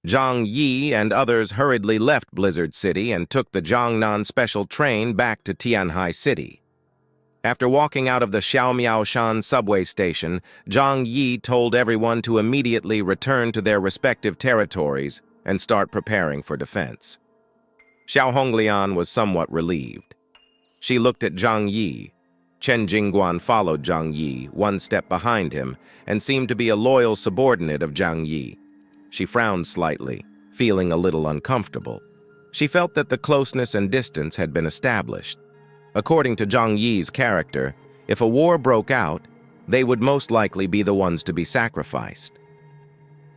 Zhang Yi and others hurriedly left Blizzard City and took the Jiangnan special train back to Tianhai City. After walking out of the Xiaomiaoshan subway station, Zhang Yi told everyone to immediately return to their respective territories and start preparing for defense. Xiao Honglian was somewhat relieved. She looked at Zhang Yi. Chen Jingguan followed Zhang Yi, one step behind him, and seemed to be a loyal subordinate of Zhang Yi. She frowned slightly, feeling a little uncomfortable. She felt that the closeness and distance had been established. According to Zhang Yi's character, if a war broke out, they would most likely be the ones to be sacrificed.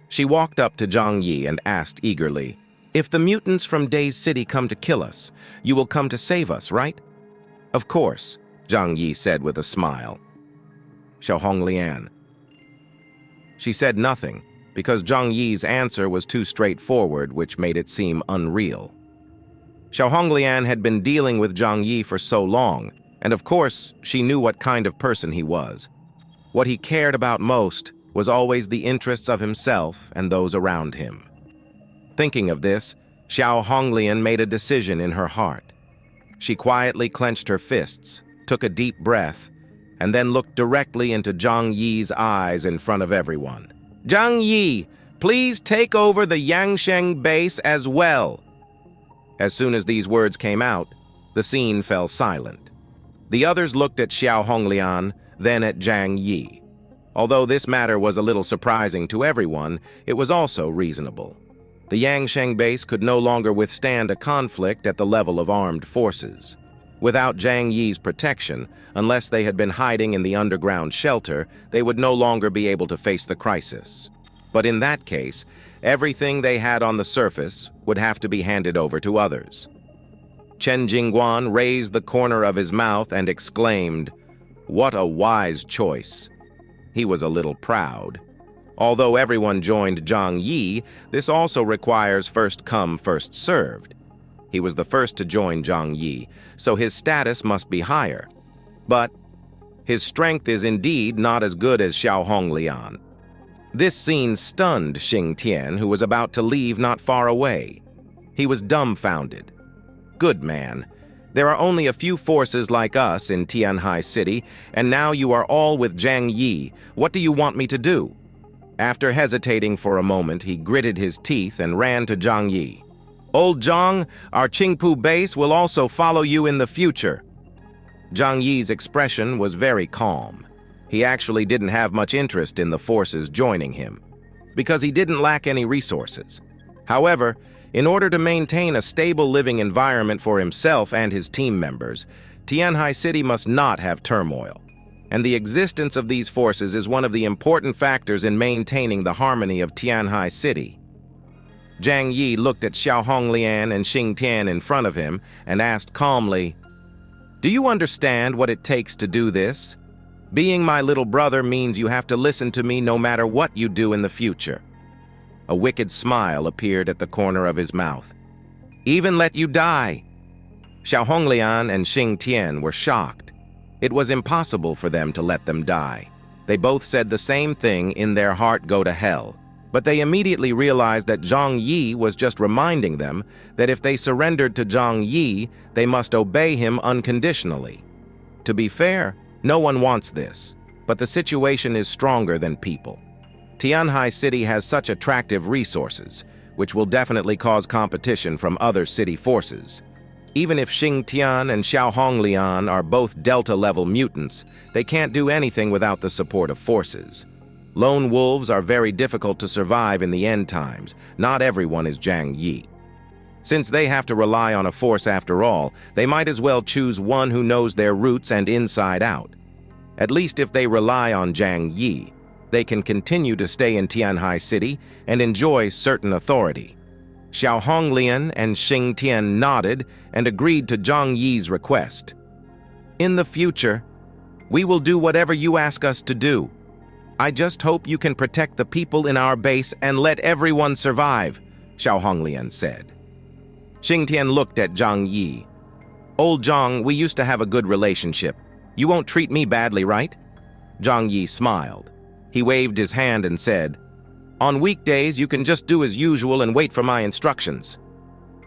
She walked up to Zhang Yi and asked eagerly, "If the mutants from Days City come to kill us, you will come to save us, right?" "Of course," Zhang Yi said with a smile. Xiao Honglian. She said nothing, because Zhang Yi's answer was too straightforward, which made it seem unreal. Xiao Honglian had been dealing with Zhang Yi for so long, and of course, she knew what kind of person he was. What he cared about most was always the interests of himself and those around him. Thinking of this, Xiao Honglian made a decision in her heart. She quietly clenched her fists, took a deep breath, and then looked directly into Zhang Yi's eyes in front of everyone. "Zhang Yi, please take over the Yangsheng base as well." As soon as these words came out, the scene fell silent. The others looked at Xiao Honglian, then at Zhang Yi. Although this matter was a little surprising to everyone, it was also reasonable. The Yangsheng base could no longer withstand a conflict at the level of armed forces. Without Zhang Yi's protection, unless they had been hiding in the underground shelter, they would no longer be able to face the crisis. But in that case, everything they had on the surface would have to be handed over to others. Chen Jingguan raised the corner of his mouth and exclaimed, "What a wise choice." He was a little proud. Although everyone joined Zhang Yi, this also requires first come, first served. He was the first to join Zhang Yi, so his status must be higher. But his strength is indeed not as good as Xiao Honglian. This scene stunned Xing Tian, who was about to leave not far away. He was dumbfounded. "Good man. There are only a few forces like us in Tianhai City, and now you are all with Zhang Yi. What do you want me to do?" After hesitating for a moment, he gritted his teeth and ran to Zhang Yi. "Old Zhang, our Qingpu base will also follow you in the future." Zhang Yi's expression was very calm. He actually didn't have much interest in the forces joining him, because he didn't lack any resources. However, in order to maintain a stable living environment for himself and his team members, Tianhai City must not have turmoil. And the existence of these forces is one of the important factors in maintaining the harmony of Tianhai City. Zhang Yi looked at Xiao Honglian and Xing Tian in front of him and asked calmly, "Do you understand what it takes to do this? Being my little brother means you have to listen to me no matter what you do in the future." A wicked smile appeared at the corner of his mouth. "Even let you die." Xiao Honglian and Xing Tian were shocked. It was impossible for them to let them die. They both said the same thing, "In their heart, go to hell." But they immediately realized that Zhang Yi was just reminding them that if they surrendered to Zhang Yi, they must obey him unconditionally. To be fair, no one wants this, but the situation is stronger than people. Tianhai City has such attractive resources, which will definitely cause competition from other city forces. Even if Xing Tian and Xiao Honglian are both Delta-level mutants, they can't do anything without the support of forces. Lone wolves are very difficult to survive in the end times. Not everyone is Zhang Yi. Since they have to rely on a force after all, they might as well choose one who knows their roots and inside out. At least if they rely on Zhang Yi, they can continue to stay in Tianhai City and enjoy certain authority. Xiao Honglian and Xing Tian nodded and agreed to Zhang Yi's request. "In the future, we will do whatever you ask us to do. I just hope you can protect the people in our base and let everyone survive," Xiao Honglian said. Xing Tian looked at Zhang Yi. "Old Zhang, we used to have a good relationship. You won't treat me badly, right?" Zhang Yi smiled. He waved his hand and said, On weekdays, you can just do as usual and wait for my instructions."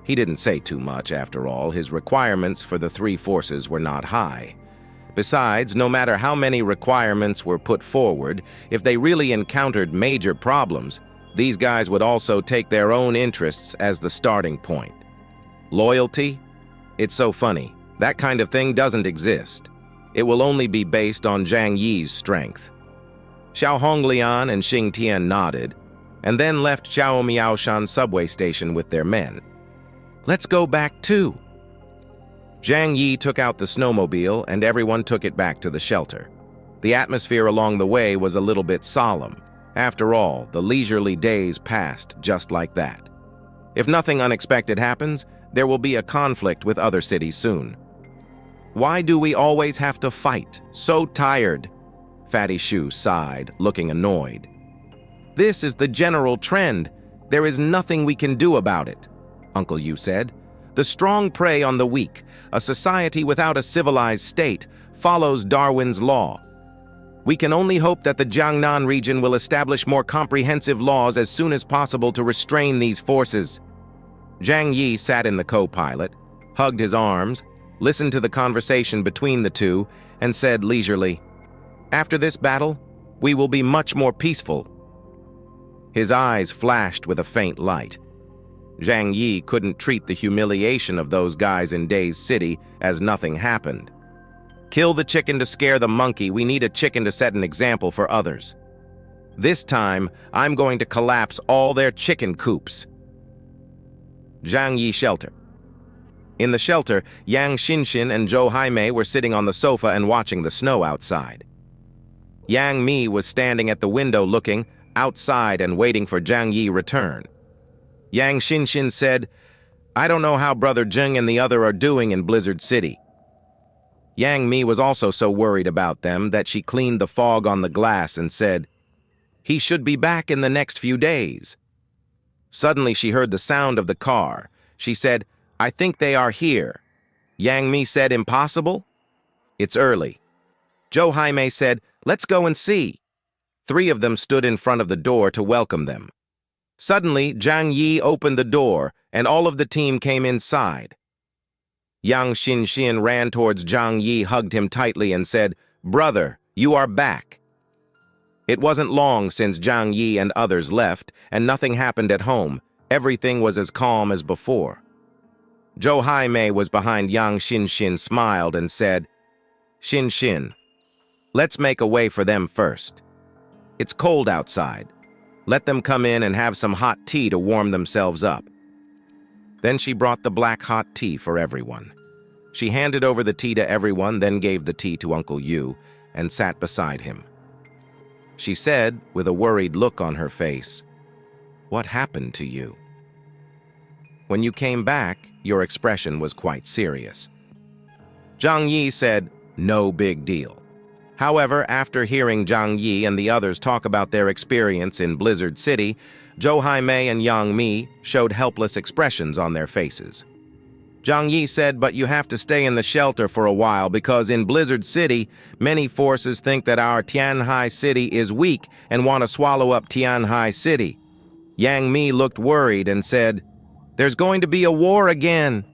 He didn't say too much, after all. His requirements for the three forces were not high. Besides, no matter how many requirements were put forward, if they really encountered major problems, these guys would also take their own interests as the starting point. Loyalty? It's so funny. That kind of thing doesn't exist. It will only be based on Zhang Yi's strength. Xiao Honglian and Xing Tian nodded, and then left Xiao Miaoshan subway station with their men. "Let's go back too." Zhang Yi took out the snowmobile, and everyone took it back to the shelter. The atmosphere along the way was a little bit solemn. After all, the leisurely days passed just like that. If nothing unexpected happens, there will be a conflict with other cities soon. "Why do we always have to fight? So tired." Fatty Shu sighed, looking annoyed. "This is the general trend. There is nothing we can do about it," Uncle Yu said. "The strong prey on the weak. A society without a civilized state follows Darwin's law. We can only hope that the Jiangnan region will establish more comprehensive laws as soon as possible to restrain these forces." Zhang Yi sat in the co-pilot, hugged his arms, listened to the conversation between the two, and said leisurely, "After this battle, we will be much more peaceful." His eyes flashed with a faint light. Zhang Yi couldn't treat the humiliation of those guys in Day's city as nothing happened. "Kill the chicken to scare the monkey. We need a chicken to set an example for others. This time, I'm going to collapse all their chicken coops." Zhang Yi shelter. In the shelter, Yang Xinxin and Zhou Haimei were sitting on the sofa and watching the snow outside. Yang Mi was standing at the window looking outside and waiting for Zhang Yi return. Yang Xinxin said, "I don't know how Brother Zheng and the other are doing in Blizzard City." Yang Mi was also so worried about them that she cleaned the fog on the glass and said, "He should be back in the next few days." Suddenly she heard the sound of the car. She said, "I think they are here." Yang Mi said, "Impossible? It's early." Zhou Haimei said, "Let's go and see." Three of them stood in front of the door to welcome them. Suddenly, Zhang Yi opened the door, and all of the team came inside. Yang Xinxin ran towards Zhang Yi, hugged him tightly, and said, "Brother, you are back." It wasn't long since Zhang Yi and others left, and nothing happened at home. Everything was as calm as before. Zhou Haimei was behind Yang Xinxin, smiled, and said, "Xinxin, let's make a way for them first. It's cold outside. Let them come in and have some hot tea to warm themselves up." Then she brought the black hot tea for everyone. She handed over the tea to everyone, then gave the tea to Uncle Yu and sat beside him. She said, with a worried look on her face, "What happened to you? When you came back, your expression was quite serious." Zhang Yi said, "No big deal." However, after hearing Zhang Yi and the others talk about their experience in Blizzard City, Zhou Haimei and Yang Mi showed helpless expressions on their faces. Zhang Yi said, "But you have to stay in the shelter for a while because in Blizzard City, many forces think that our Tianhai City is weak and want to swallow up Tianhai City." Yang Mi looked worried and said, "There's going to be a war again."